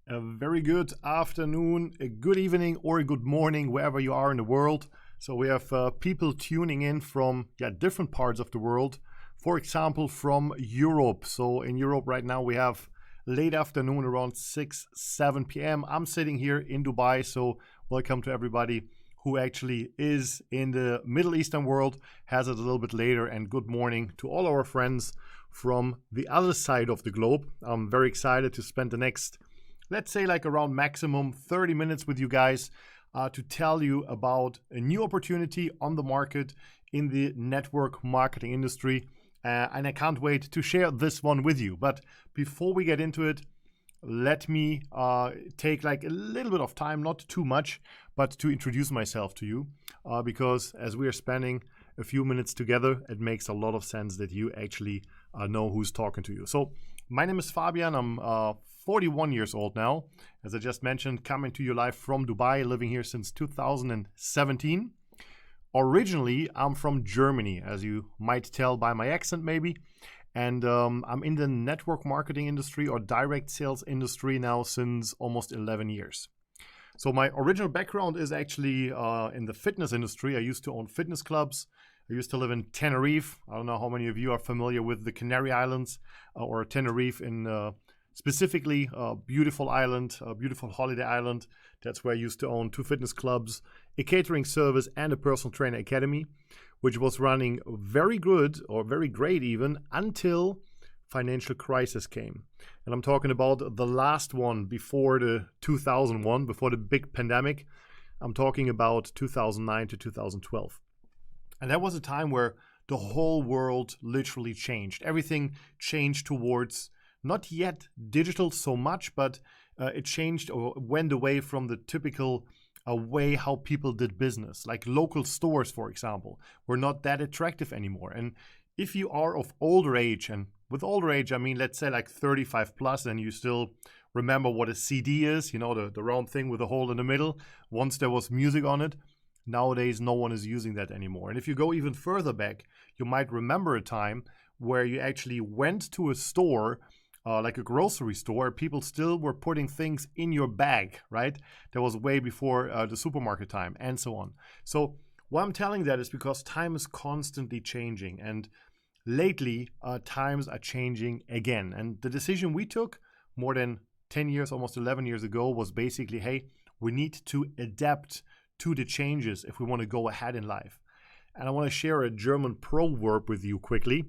A very good afternoon, a good evening, or a good morning, wherever you are in the world. So we have people tuning in from different parts of the world. For example, from Europe. So in Europe right now we have late afternoon, around 6, 7 p.m. I'm sitting here in Dubai. So welcome to everybody who actually is in the Middle Eastern world, has it a little bit later, and good morning to all our friends from the other side of the globe. I'm very excited to spend the next, let's say, like around maximum 30 minutes with you guys to tell you about a new opportunity on the market in the network marketing industry. And I can't wait to share this one with you. But before we get into it, let me take like a little bit of time, not too much, but to introduce myself to you. Because as we are spending a few minutes together, it makes a lot of sense that you actually know who's talking to you. So my name is Fabian. I'm 41 years old now. As I just mentioned, coming to you live from Dubai, living here since 2017. Originally, I'm from Germany, as you might tell by my accent maybe. And I'm in the network marketing industry or direct sales industry now since almost 11 years. So my original background is actually in the fitness industry. I used to own fitness clubs. I used to live in Tenerife. I don't know how many of you are familiar with the Canary Islands or Tenerife in specifically a beautiful island, a beautiful holiday island. That's where I used to own 2 fitness clubs, a catering service, and a personal trainer academy, which was running very good or very great even until financial crisis came. And I'm talking about the last one before the 2001, before the big pandemic. I'm talking about 2009 to 2012. And that was a time where the whole world literally changed. Everything changed towards not yet digital so much, but it changed or went away from the typical way how people did business. Like local stores, for example, were not that attractive anymore. And if you are of older age, and with older age, I mean, let's say like 35 plus, and you still remember what a CD is, you know, the round thing with a hole in the middle, once there was music on it. Nowadays, no one is using that anymore. And if you go even further back, you might remember a time where you actually went to a store, like a grocery store, people still were putting things in your bag, right? That was way before the supermarket time and so on. So why I'm telling that is because time is constantly changing, and lately times are changing again. And the decision we took more than 10 years, almost 11 years ago was basically, hey, we need to adapt to the changes if we want to go ahead in life. And I want to share a German proverb with you quickly.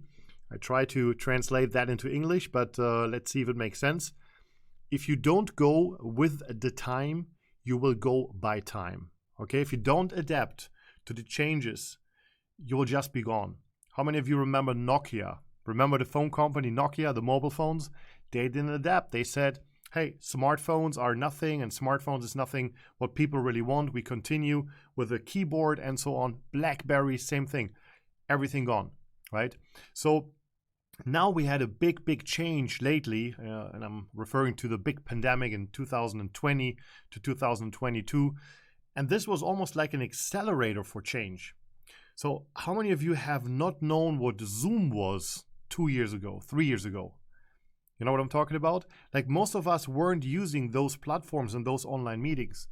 I try to translate that into English, but let's see if it makes sense. If you don't go with the time, you will go by time. Okay, if you don't adapt to the changes, you will just be gone. How many of you remember Nokia? Remember the phone company Nokia, the mobile phones? They didn't adapt. They said, hey, smartphones are nothing, and smartphones is nothing what people really want. We continue with a keyboard and so on. BlackBerry, same thing. Everything gone, right? So now we had a big change lately, and I'm referring to the big pandemic in 2020 to 2022. And this was almost like an accelerator for change. So how many of you have not known what Zoom was 2 years ago, 3 years ago? You know what I'm talking about? Like most of us weren't using those platforms and those online meetings.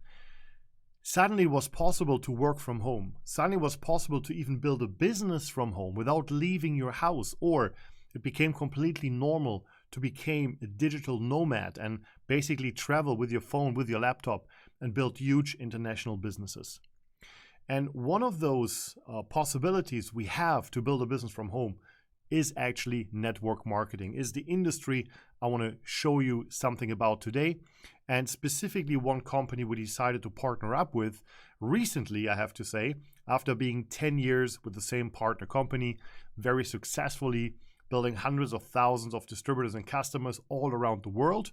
Suddenly it was possible to work from home. Suddenly it was possible to even build a business from home without leaving your house, or it became completely normal to become a digital nomad and basically travel with your phone, with your laptop, and build huge international businesses. And one of those possibilities we have to build a business from home is actually network marketing, is the industry I want to show you something about today. And specifically one company we decided to partner up with recently, I have to say, after being 10 years with the same partner company, very successfully building hundreds of thousands of distributors and customers all around the world.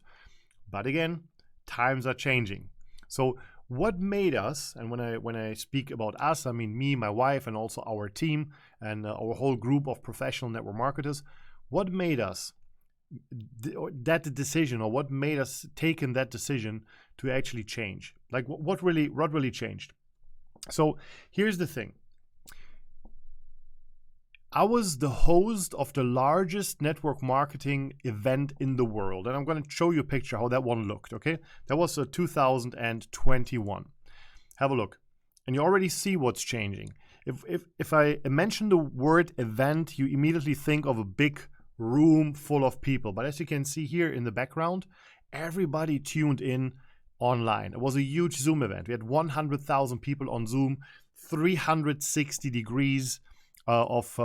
But again, times are changing. So what made us, and when I speak about us, I mean me, my wife, and also our team and our whole group of professional network marketers, what made us that decision, or what made us taken that decision to actually change? Like what really changed? So here's the thing. I was the host of the largest network marketing event in the world. And I'm going to show you a picture how that one looked, okay? That was 2021. Have a look. And you already see what's changing. If I mention the word event, you immediately think of a big room full of people. But as you can see here in the background, everybody tuned in online. It was a huge Zoom event. We had 100,000 people on Zoom, 360 degrees of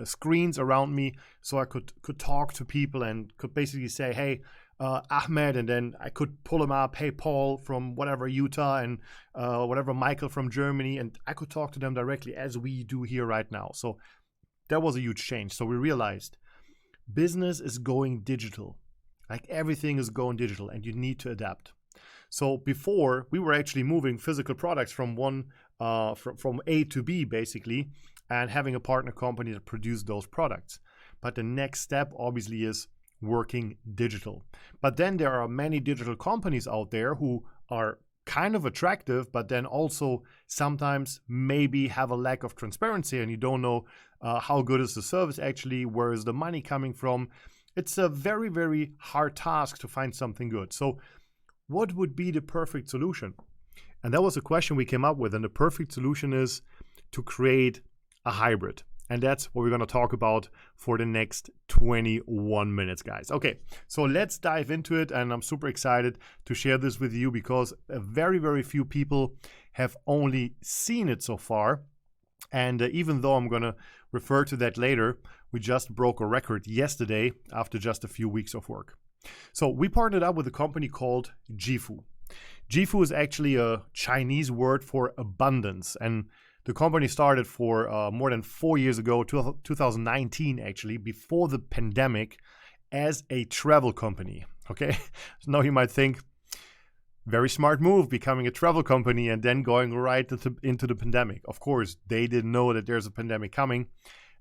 screens around me, so I could talk to people and could basically say, hey, Ahmed, and then I could pull him up, hey, Paul from whatever, Utah, and whatever, Michael from Germany, and I could talk to them directly as we do here right now. So that was a huge change. So we realized business is going digital. Like everything is going digital and you need to adapt. So before, we were actually moving physical products from from A to B basically, and having a partner company that produced those products. But the next step obviously is working digital. But then there are many digital companies out there who are kind of attractive, but then also sometimes maybe have a lack of transparency and you don't know how good is the service actually, where is the money coming from. It's a very, very hard task to find something good. So what would be the perfect solution? And that was a question we came up with. And the perfect solution is to create a hybrid. And that's what we're going to talk about for the next 21 minutes, guys. Okay, so let's dive into it. And I'm super excited to share this with you because very, very few people have only seen it so far. And even though I'm going to refer to that later, we just broke a record yesterday after just a few weeks of work. So we partnered up with a company called JIFU. JIFU is actually a Chinese word for abundance. And the company started for more than 4 years ago, 2019 actually, before the pandemic, as a travel company. Okay, so now you might think, very smart move, becoming a travel company and then going right into the pandemic. Of course, they didn't know that there's a pandemic coming.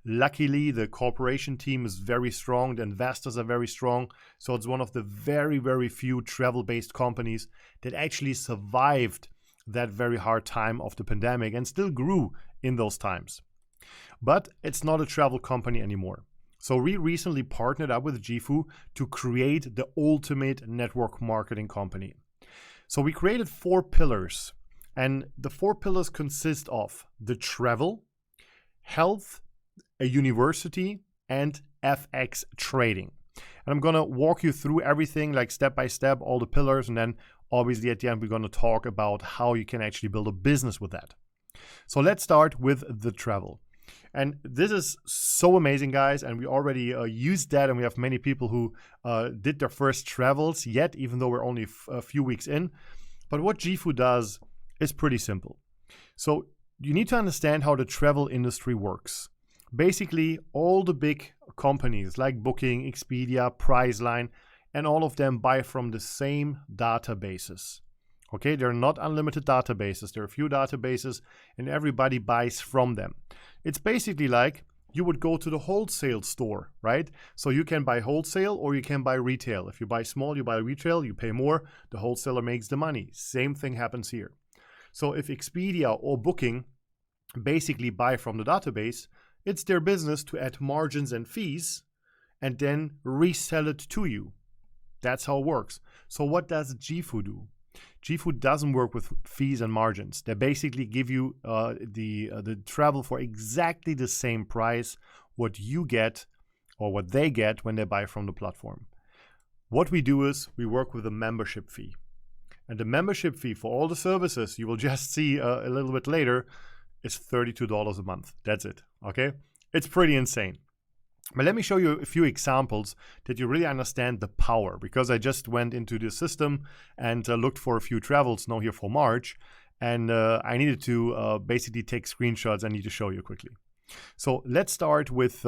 Luckily, the corporation team is very strong. The investors are very strong. So it's one of the very, very few travel-based companies that actually survived that very hard time of the pandemic and still grew in those times. But it's not a travel company anymore. So we recently partnered up with JIFU to create the ultimate network marketing company. So we created 4 pillars, and the 4 pillars consist of the travel, health, a university, and FX trading. And I'm going to walk you through everything like step by step, all the pillars, and then obviously at the end we're going to talk about how you can actually build a business with that. So let's start with the travel. And this is so amazing, guys, and we already used that, and we have many people who did their first travels yet, even though we're only a few weeks in. But what JIFU does is pretty simple. So you need to understand how the travel industry works. Basically, all the big companies like Booking, Expedia, Priceline, and all of them buy from the same databases. Okay, they're not unlimited databases. There are a few databases and everybody buys from them. It's basically like you would go to the wholesale store, right? So you can buy wholesale or you can buy retail. If you buy small, you buy retail, you pay more, the wholesaler makes the money. Same thing happens here. So if Expedia or Booking basically buy from the database, it's their business to add margins and fees and then resell it to you. That's how it works. So what does JIFU do? JIFU doesn't work with fees and margins. They basically give you the travel for exactly the same price what you get or what they get when they buy from the platform. What we do is we work with a membership fee. And the membership fee for all the services you will just see a little bit later is $32 a month. That's it, okay? It's pretty insane. But let me show you a few examples that you really understand the power, because I just went into the system and looked for a few travels now here for March, and I needed to basically take screenshots. I need to show you quickly. So let's start with,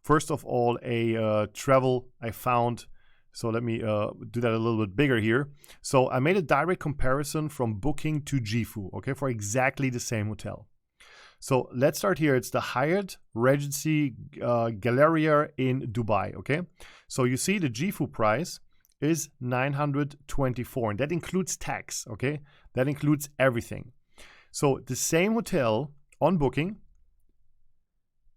first of all, a travel I found. So let me do that a little bit bigger here. So I made a direct comparison from Booking to JIFU, okay, for exactly the same hotel. So let's start here. It's the Hyatt Regency Galleria in Dubai, okay? So you see the JIFU price is $924, and that includes tax, okay? That includes everything. So the same hotel on Booking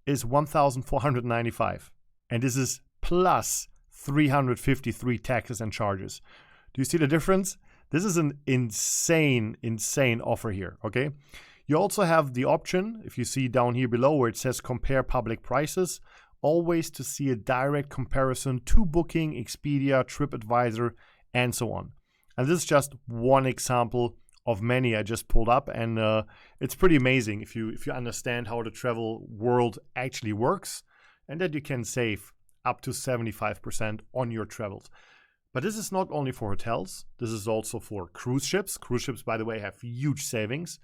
is $1,495. And this is plus 353 taxes and charges. Do you see the difference? This is an insane offer here, okay? You also have the option, if you see down here below where it says compare public prices, always to see a direct comparison to Booking, Expedia, TripAdvisor, and so on. And this is just one example of many I just pulled up, and it's pretty amazing if you understand how the travel world actually works, and that you can save up to 75% on your travels. But this is not only for hotels, this is also for cruise ships. Cruise ships, by the way, have huge savings.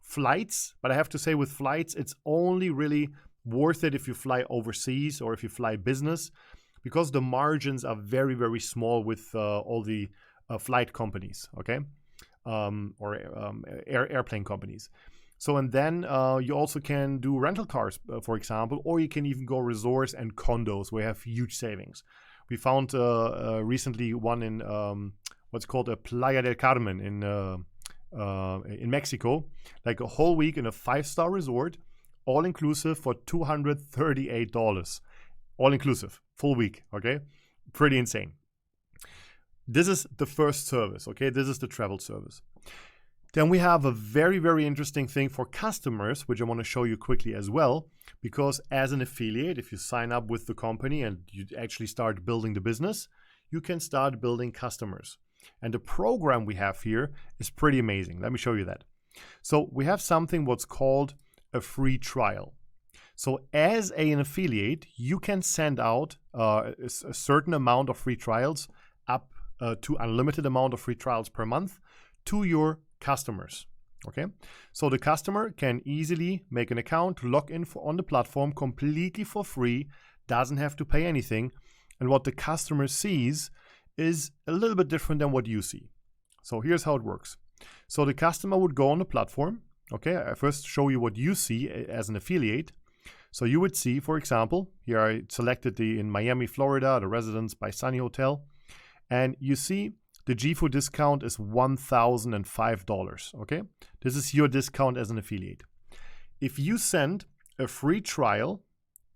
Flights, but I have to say with flights, it's only really worth it if you fly overseas or if you fly business, because the margins are very, very small with all the flight companies, okay? Airplane companies. So, and then you also can do rental cars, for example, or you can even go resorts and condos where you have huge savings. We found recently one in what's called a Playa del Carmen in Mexico, like a whole week in a 5-star resort, all inclusive for $238. All inclusive, full week, okay? Pretty insane. This is the first service, okay? This is the travel service. Then we have a very, very interesting thing for customers, which I want to show you quickly as well, because as an affiliate, if you sign up with the company and you actually start building the business, you can start building customers. And the program we have here is pretty amazing. Let me show you that. So we have something what's called a free trial. So as an affiliate, you can send out a certain amount of free trials, up to unlimited amount of free trials per month, to your customers. Okay, so the customer can easily make an account, log in on the platform completely for free, doesn't have to pay anything, and what the customer sees is a little bit different than what you see. So here's how it works. So the customer would go on the platform. Okay, I first show you what you see as an affiliate. So you would see, for example, here I selected in Miami, Florida, the Residence by Sunny Hotel, and you see the JIFU discount is $1,005, okay? This is your discount as an affiliate. If you send a free trial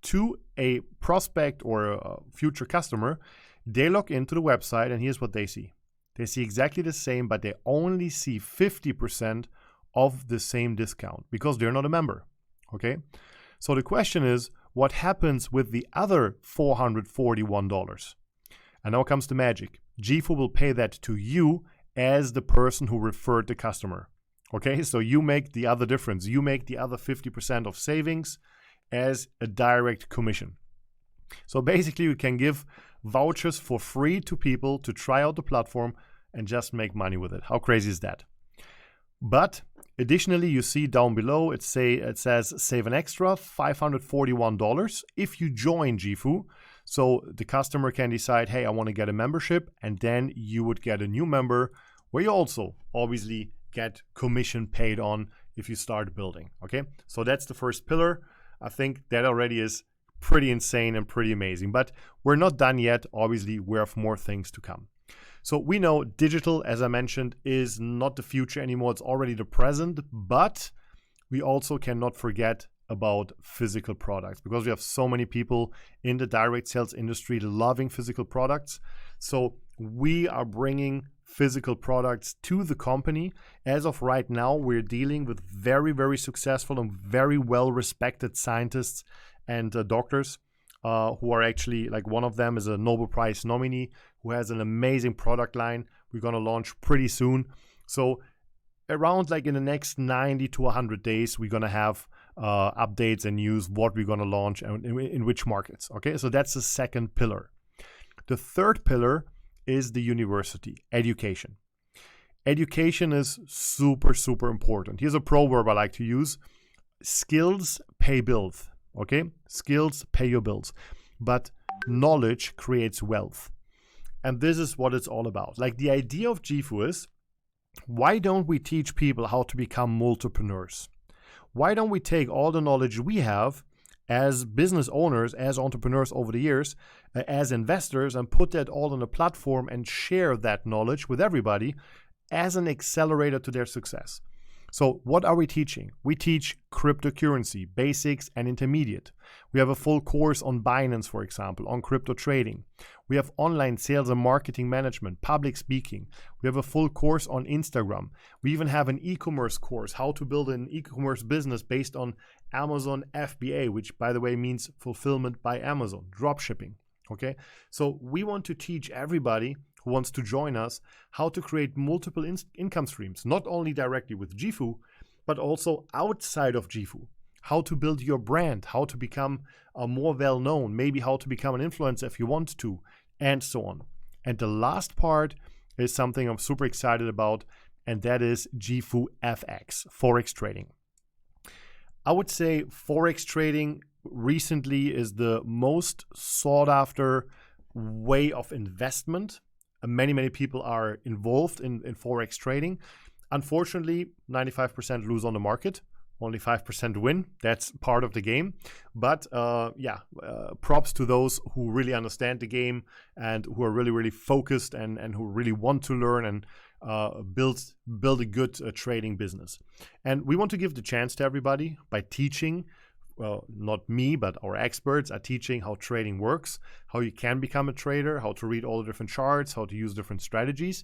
to a prospect or a future customer, they log into the website and here's what they see. They see exactly the same, but they only see 50% of the same discount because they're not a member, okay? So the question is, what happens with the other $441? And now comes the magic. JIFU will pay that to you as the person who referred the customer. Okay, so you make the other difference. You make the other 50% of savings as a direct commission. So basically, you can give vouchers for free to people to try out the platform and just make money with it. How crazy is that? But additionally, you see down below, it says save an extra $541 if you join JIFU. So the customer can decide, hey, I want to get a membership, and then you would get a new member where you also obviously get commission paid on if you start building, okay? So that's the first pillar. I think that already is pretty insane and pretty amazing, but we're not done yet. Obviously, we have more things to come. So we know digital, as I mentioned, is not the future anymore. It's already the present, but we also cannot forget about physical products because we have so many people in the direct sales industry loving physical products. So we are bringing physical products to the company. As of right now, we're dealing with very, very successful and very well-respected scientists and doctors who are actually, like one of them is a Nobel Prize nominee who has an amazing product line we're going to launch pretty soon. So around like in the next 90 to 100 days, we're going to have updates and news what we're going to launch and in which markets. Okay, so that's the second pillar. The third pillar is the university, education. Education is super, super important. Here's a proverb I like to use. Skills pay bills. Okay, skills pay your bills, but knowledge creates wealth. And this is what it's all about. Like the idea of JIFU is, why don't we teach people how to become multipreneurs? Why don't we take all the knowledge we have as business owners, as entrepreneurs over the years, as investors, and put that all on a platform and share that knowledge with everybody as an accelerator to their success? So what are we teaching? We teach cryptocurrency, basics and intermediate. We have a full course on Binance, for example, on crypto trading. We have online sales and marketing management, public speaking. We have a full course on Instagram. We even have an e-commerce course, how to build an e-commerce business based on Amazon FBA, which by the way means fulfillment by Amazon, dropshipping. Okay, so we want to teach everybody who wants to join us how to create multiple income streams, not only directly with JIFU, but also outside of JIFU. How to build your brand, how to become more well-known, maybe how to become an influencer if you want to, and so on. And the last part is something I'm super excited about, and that is JIFU FX, Forex trading. I would say Forex trading recently is the most sought after way of investment. Many people are involved in Forex trading. Unfortunately, 95% lose on the market, only 5% win. That's part of the game. But props to those who really understand the game and who are really focused and who really want to learn and build a good trading business. And we want to give the chance to everybody by teaching. Well, not me, but our experts are teaching how trading works, how you can become a trader, how to read all the different charts, how to use different strategies.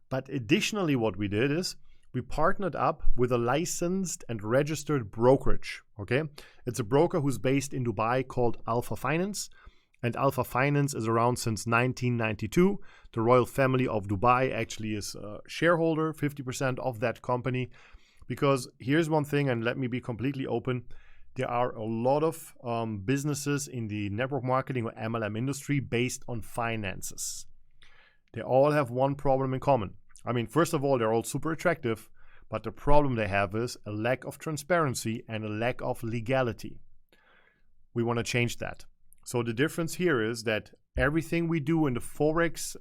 But additionally, what we did is we partnered up with a licensed and registered brokerage. Okay, it's a broker who's based in Dubai called Alpha Finance. And Alpha Finance is around since 1992. The royal family of Dubai actually is a shareholder, 50% of that company. Because here's one thing, and let me be completely open. There are a lot of businesses in the network marketing or MLM industry based on finances. They all have one problem in common. I mean, first of all, they're all super attractive, but the problem they have is a lack of transparency and a lack of legality. We want to change that. So the difference here is that everything we do in the Forex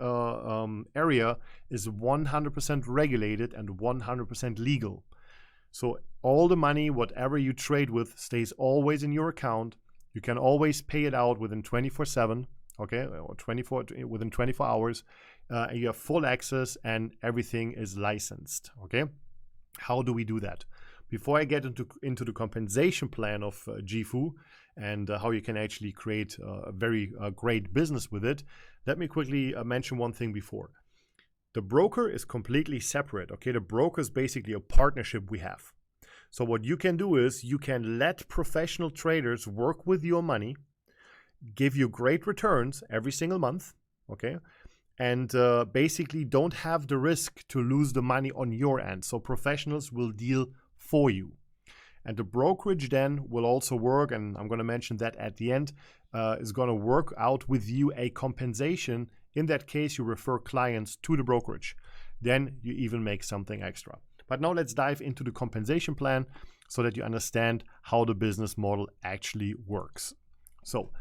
area is 100% regulated and 100% legal. So all the money, whatever you trade with, stays always in your account. You can always pay it out within 24/7, okay, or within 24 hours. You have full access and everything is licensed, okay? How do we do that? Before I get into the compensation plan of JIFU and how you can actually create a very great business with it, let me quickly mention one thing before. The broker is completely separate, okay? The broker is basically a partnership we have. So what you can do is you can let professional traders work with your money, give you great returns every single month, okay? And basically don't have the risk to lose the money on your end. So professionals will deal for you. And the brokerage then will also work, and I'm going to mention that at the end, is going to work out with you a compensation. In that case, you refer clients to the brokerage. Then you even make something extra. But now let's dive into the compensation plan so that you understand how the business model actually works. So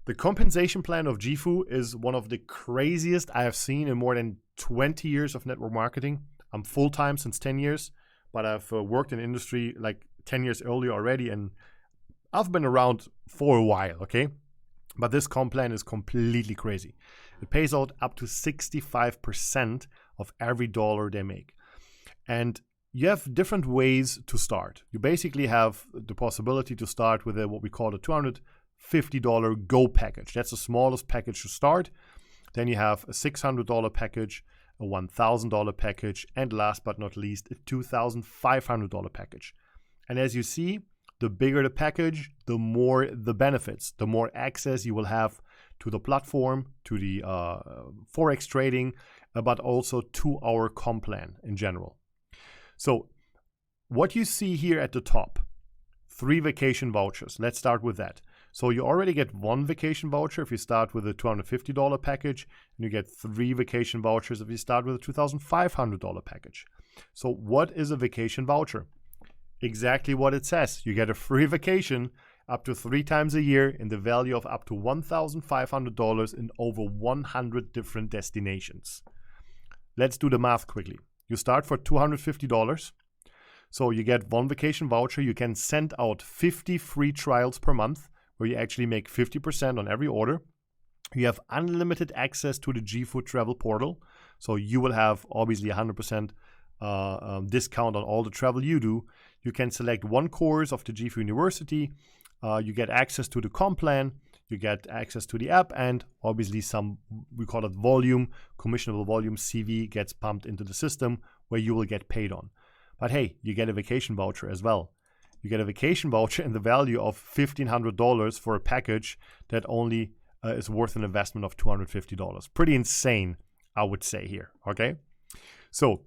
the compensation plan of JIFU is one of the craziest I have seen in more than 20 years of network marketing. I'm full-time since 10 years, but I've worked in industry like 10 years earlier already, and I've been around for a while, okay? But this comp plan is completely crazy. It pays out up to 65% of every dollar they make. And you have different ways to start. You basically have the possibility to start with what we call a $250 Go package. That's the smallest package to start. Then you have a $600 package, a $1,000 package, and last but not least, a $2,500 package. And as you see, the bigger the package, the more the benefits, the more access you will have to the platform, to the Forex trading, but also to our comp plan in general. So what you see here at the top, 3 vacation vouchers. Let's start with that. So you already get 1 vacation voucher if you start with a $250 package, and you get 3 vacation vouchers if you start with a $2,500 package. So what is a vacation voucher? Exactly what it says. You get a free vacation up to 3 times a year in the value of up to $1,500 in over 100 different destinations. Let's do the math quickly. You start for $250. So you get 1 vacation voucher. You can send out 50 free trials per month where you actually make 50% on every order. You have unlimited access to the JIFU travel portal. So you will have obviously 100% discount on all the travel you do. You can select one course of the JIFU University. You get access to the comp plan. You get access to the app, and obviously some, we call it volume, commissionable volume CV gets pumped into the system where you will get paid on. But hey, you get a vacation voucher as well. You get a vacation voucher in the value of $1,500 for a package that only is worth an investment of $250. Pretty insane, I would say here, okay? So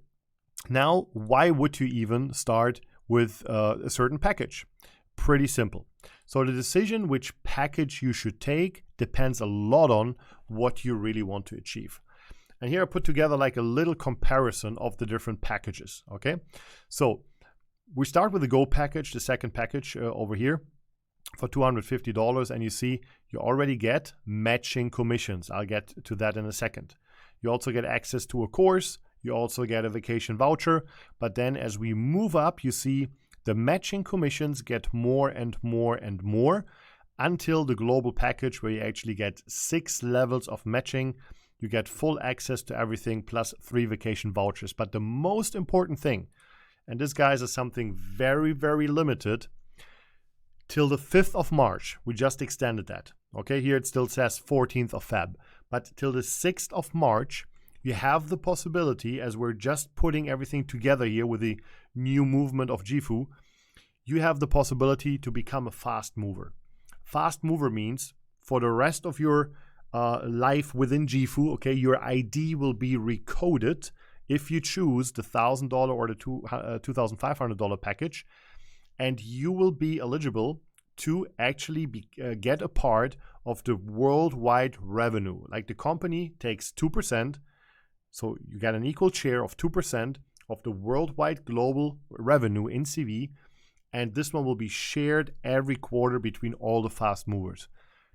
now, why would you even start with a certain package? Pretty simple. So the decision which package you should take depends a lot on what you really want to achieve. And here I put together like a little comparison of the different packages, okay? So we start with the Go package, the second package over here for $250, and you see you already get matching commissions. I'll get to that in a second. You also get access to a course. You also get a vacation voucher. But then as we move up, you see the matching commissions get more and more and more until the global package where you actually get 6 levels of matching. You get full access to everything plus 3 vacation vouchers. But the most important thing, and this, guys, is something very, very limited, till the 5th of March. We just extended that. Okay, here it still says 14th of Feb. But till the 6th of March, you have the possibility, as we're just putting everything together here with the new movement of JIFU, you have the possibility to become a fast mover. Fast mover means for the rest of your life within JIFU, okay, your ID will be recoded if you choose the $1,000 or the $2,500 package, and you will be eligible to actually get a part of the worldwide revenue. Like the company takes 2%, so you get an equal share of 2% of the worldwide global revenue in CV, and this one will be shared every quarter between all the fast movers.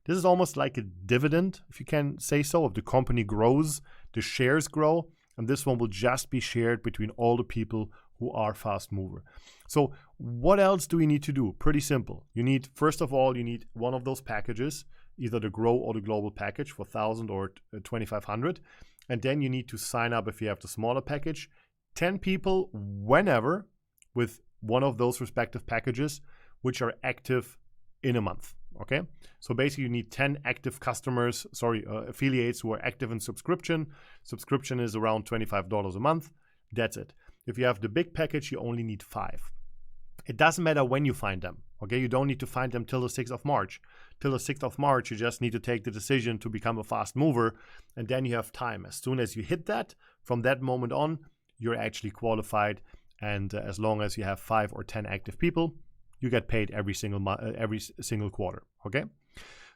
This is almost like a dividend, if you can say so. If the company grows, the shares grow, and this one will just be shared between all the people who are fast mover. So what else do we need to do? Pretty simple. You need, first of all, you need one of those packages, either the Grow or the Global package for 1,000 or 2,500. And then you need to sign up if you have the smaller package. 10 people whenever with one of those respective packages, which are active in a month. Okay, so basically you need 10 active customers, affiliates who are active in subscription. Subscription is around $25 a month. That's it. If you have the big package, you only need 5. It doesn't matter when you find them. Okay, you don't need to find them till the 6th of March. Till the 6th of March, you just need to take the decision to become a fast mover, and then you have time. As soon as you hit that, from that moment on, you're actually qualified. And as long as you have 5 or 10 active people, you get paid every single quarter, okay?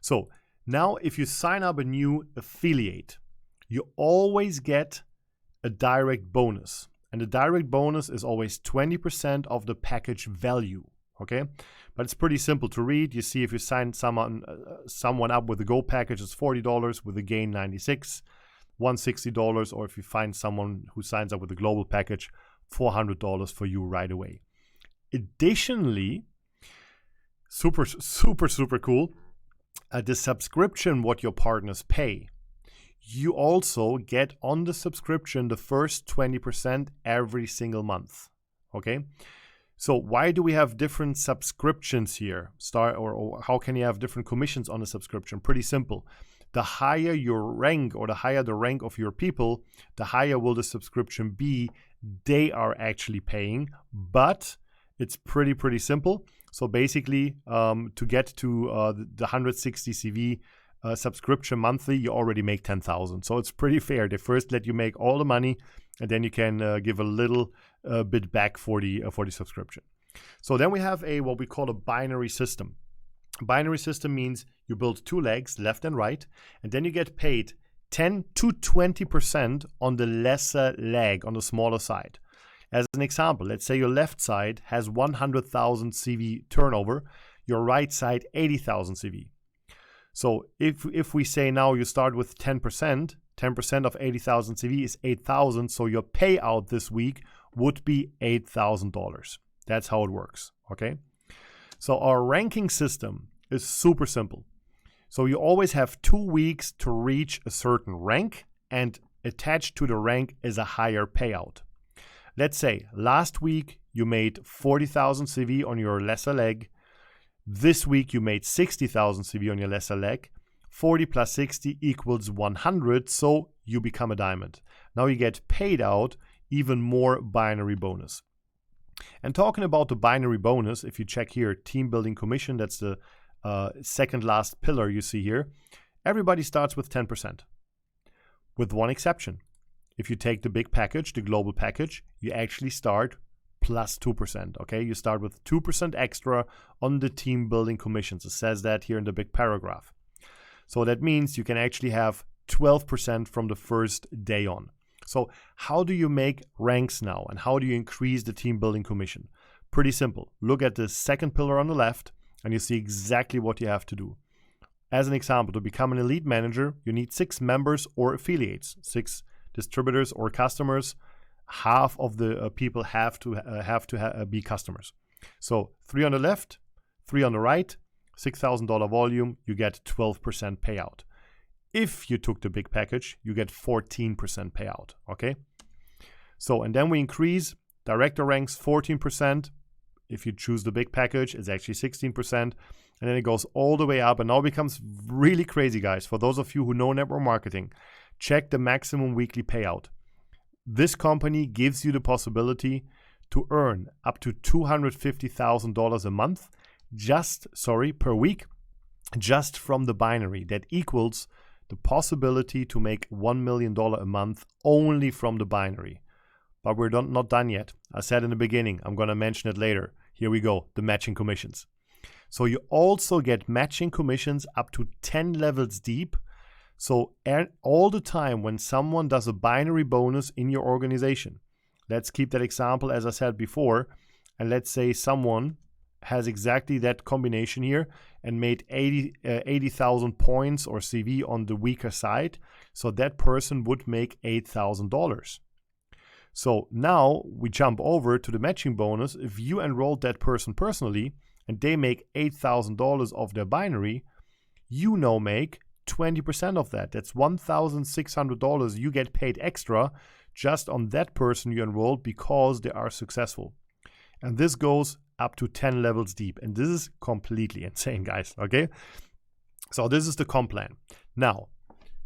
So now if you sign up a new affiliate, you always get a direct bonus. And the direct bonus is always 20% of the package value, okay? But it's pretty simple to read. You see if you sign someone up with the Go package, it's $40, with the Gain $96, $160, or if you find someone who signs up with the Global package, $400 for you right away. Additionally, super cool, the subscription what your partners pay, you also get on the subscription the first 20% every single month. Okay, so why do we have different subscriptions here? Or how can you have different commissions on a subscription? Pretty simple. The higher your rank, or the higher the rank of your people, the higher will the subscription be they are actually paying. But it's pretty simple. So basically, to get to the 160 CV subscription monthly, you already make 10,000. So it's pretty fair. They first let you make all the money, and then you can give a little bit back for the subscription. So then we have what we call a binary system. Binary system means you build 2 legs, left and right, and then you get paid 10 to 20% on the lesser leg, on the smaller side. As an example, let's say your left side has 100,000 CV turnover, your right side 80,000 CV. So if we say now you start with 10%, 10% of 80,000 CV is 8,000, so your payout this week would be $8,000. That's how it works, okay? So our ranking system is super simple. So you always have 2 weeks to reach a certain rank, and attached to the rank is a higher payout. let's say last week you made 40,000 CV on your lesser leg. This week you made 60,000 CV on your lesser leg. 40 plus 60 equals 100, so you become a diamond. Now you get paid out even more binary bonus. And talking about the binary bonus, if you check here, team building commission, that's the second last pillar you see here. Everybody starts with 10%, with one exception. If you take the big package, the global package, you actually start plus 2%, okay? You start with 2% extra on the team building commissions. It says that here in the big paragraph. So that means you can actually have 12% from the first day on. So how do you make ranks now, and how do you increase the team building commission? Pretty simple. Look at the second pillar on the left and you see exactly what you have to do. As an example, to become an elite manager, you need 6 members or affiliates, 6 distributors or customers. Half of the people have to be customers. So 3 on the left, 3 on the right, $6,000 volume, you get 12% payout. If you took the big package, you get 14% payout, okay? So, and then we increase director ranks 14%. If you choose the big package, it's actually 16%. And then it goes all the way up and now it becomes really crazy, guys. For those of you who know network marketing, check the maximum weekly payout. This company gives you the possibility to earn up to $250,000 a month, per week, just from the binary. That equals the possibility to make $1 million a month only from the binary. But we're not done yet. I said in the beginning, I'm going to mention it later. Here we go, the matching commissions. So you also get matching commissions up to 10 levels deep. So all the time when someone does a binary bonus in your organization, let's keep that example as I said before, and let's say someone has exactly that combination here and made 80,000 points or CV on the weaker side. So that person would make $8,000. So now we jump over to the matching bonus. If you enrolled that person personally and they make $8,000 of their binary, you now make 20% of that. That's $1,600 you get paid extra just on that person you enrolled because they are successful. And this goes up to 10 levels deep. And this is completely insane, guys, okay? So this is the comp plan. Now,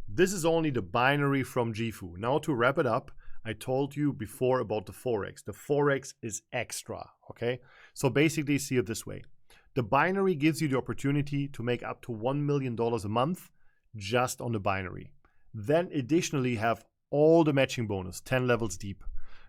this is only the binary from JIFU. Now to wrap it up, I told you before about the Forex. The Forex is extra, okay? So basically see it this way. The binary gives you the opportunity to make up to $1 million a month just on the binary. Then additionally have all the matching bonus, 10 levels deep.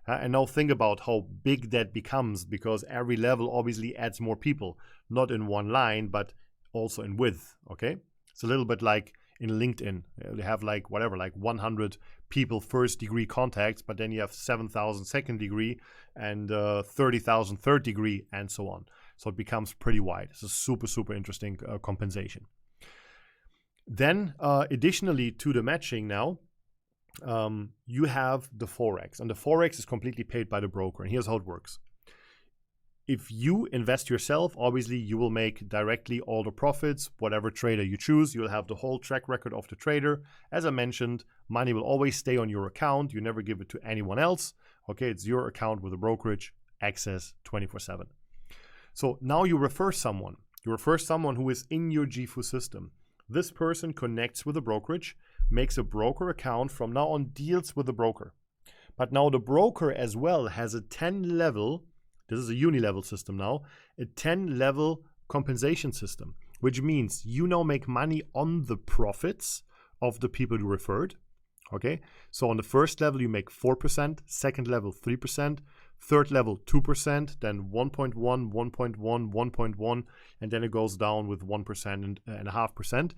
And now think about how big that becomes, because every level obviously adds more people, not in one line, but also in width, okay? It's a little bit like in LinkedIn. They have like 100 people first degree contacts, but then you have 7,000 second degree and 30,000 third degree and so on. So it becomes pretty wide. It's a super, super interesting compensation. Then additionally to the matching now, you have the Forex, and the Forex is completely paid by the broker. And here's how it works. If you invest yourself, obviously you will make directly all the profits. Whatever trader you choose, you'll have the whole track record of the trader. As I mentioned, money will always stay on your account. You never give it to anyone else. Okay, it's your account with a brokerage, access 24/7. So now you refer someone. You refer someone who is in your JIFU system. This person connects with a brokerage, makes a broker account, from now on deals with the broker. But now the broker as well has a 10 level, this is a uni-level system now, a 10 level compensation system, which means you now make money on the profits of the people you referred. Okay, so on the first level you make 4%, second level 3%, third level 2%, then 1.1, 1.1, 1.1, and then it goes down with 1% and 0.5%.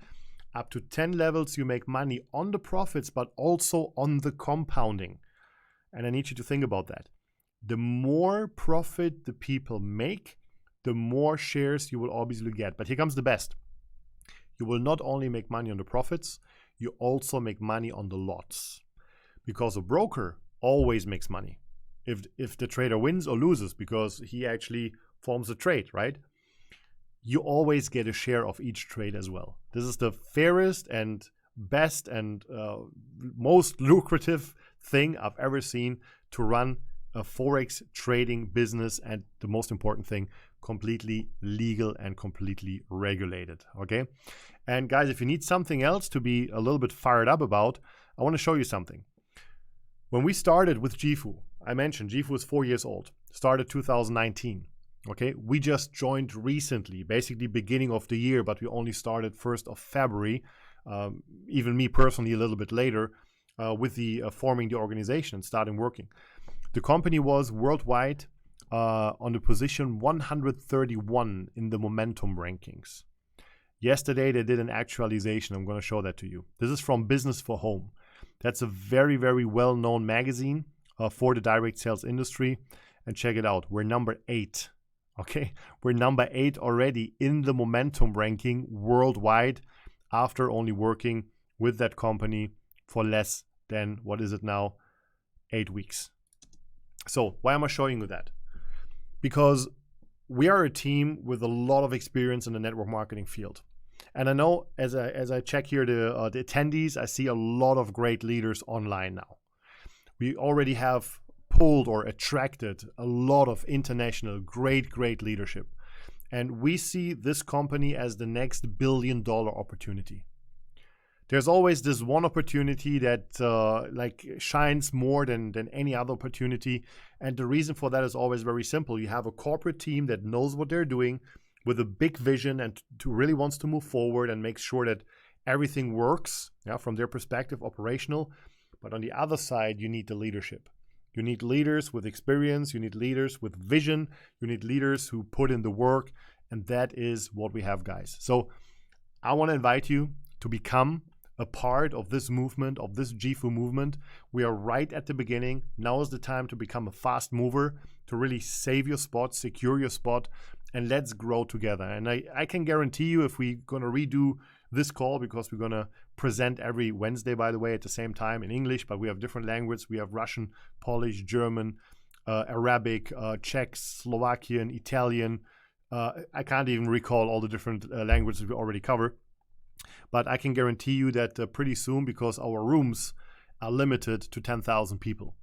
Up to 10 levels, you make money on the profits, but also on the compounding. And I need you to think about that. The more profit the people make, the more shares you will obviously get. But here comes the best. You will not only make money on the profits, you also make money on the lots. Because a broker always makes money. If the trader wins or loses, because he actually forms a trade, right? You always get a share of each trade as well. This is the fairest and best and most lucrative thing I've ever seen to run a Forex trading business, and the most important thing, completely legal and completely regulated, okay? And guys, if you need something else to be a little bit fired up about, I want to show you something. When we started with JIFU, I mentioned JIFU is 4 years old, started 2019, okay? We just joined recently, basically beginning of the year, but we only started 1st of February, even me personally a little bit later, with the forming the organization and starting working. The company was worldwide on the position 131 in the momentum rankings. Yesterday, they did an actualization. I'm going to show that to you. This is from Business for Home. That's a very, very well-known magazine for the direct sales industry. And check it out. We're number 8. Okay, we're number 8 already in the momentum ranking worldwide after only working with that company for less than, what is it now, 8 weeks. So why am I showing you that? Because we are a team with a lot of experience in the network marketing field. And I know as I check here the attendees, I see a lot of great leaders online now. We already have pulled or attracted a lot of international great leadership. And we see this company as the next billion-dollar opportunity. There's always this one opportunity that like shines more than any other opportunity. And the reason for that is always very simple. You have a corporate team that knows what they're doing with a big vision and to really wants to move forward and make sure that everything works, yeah, from their perspective, operational. But on the other side, you need the leadership. You need leaders with experience. You need leaders with vision. You need leaders who put in the work. And that is what we have, guys. So I want to invite you to become a part of this movement, of this JIFU movement. We are right at the beginning. Now is the time to become a fast mover, to really save your spot, secure your spot, and let's grow together. And I can guarantee you, if we're going to redo this call, because we're going to present every Wednesday, by the way, at the same time in English, but we have different languages. We have Russian, Polish, German, Arabic, Czech, Slovakian, Italian. I can't even recall all the different languages we already cover. But I can guarantee you that pretty soon, because our rooms are limited to 10,000 people.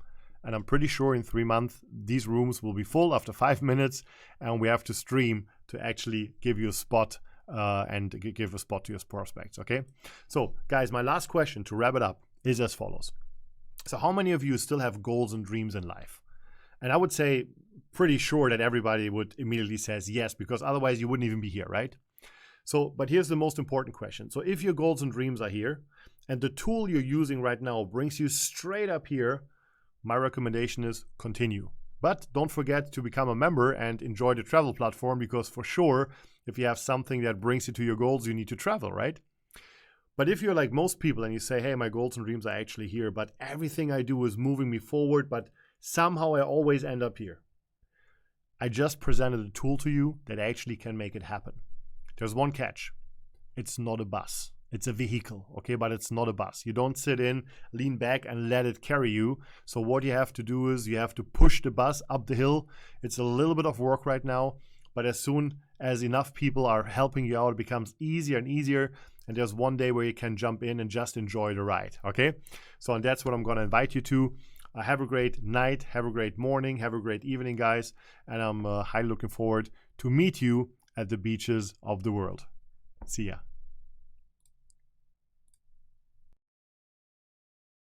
And I'm pretty sure in 3 months, these rooms will be full after 5 minutes. And we have to stream to actually give you a spot and give a spot to your prospects. Okay. So guys, my last question to wrap it up is as follows. So how many of you still have goals and dreams in life? And I would say pretty sure that everybody would immediately says yes, because otherwise you wouldn't even be here, right? So, but here's the most important question. So if your goals and dreams are here and the tool you're using right now brings you straight up here, my recommendation is continue. But don't forget to become a member and enjoy the travel platform, because for sure, if you have something that brings you to your goals, you need to travel, right? But if you're like most people and you say, hey, my goals and dreams are actually here, but everything I do is moving me forward, but somehow I always end up here. I just presented a tool to you that actually can make it happen. There's one catch. It's not a bus. It's a vehicle, okay? But it's not a bus. You don't sit in, lean back, and let it carry you. So what you have to do is you have to push the bus up the hill. It's a little bit of work right now, but as soon as enough people are helping you out, it becomes easier and easier. And there's one day where you can jump in and just enjoy the ride, okay? So and that's what I'm going to invite you to. Have a great night. Have a great morning. Have a great evening, guys. And I'm highly looking forward to meet you at the beaches of the world. See ya.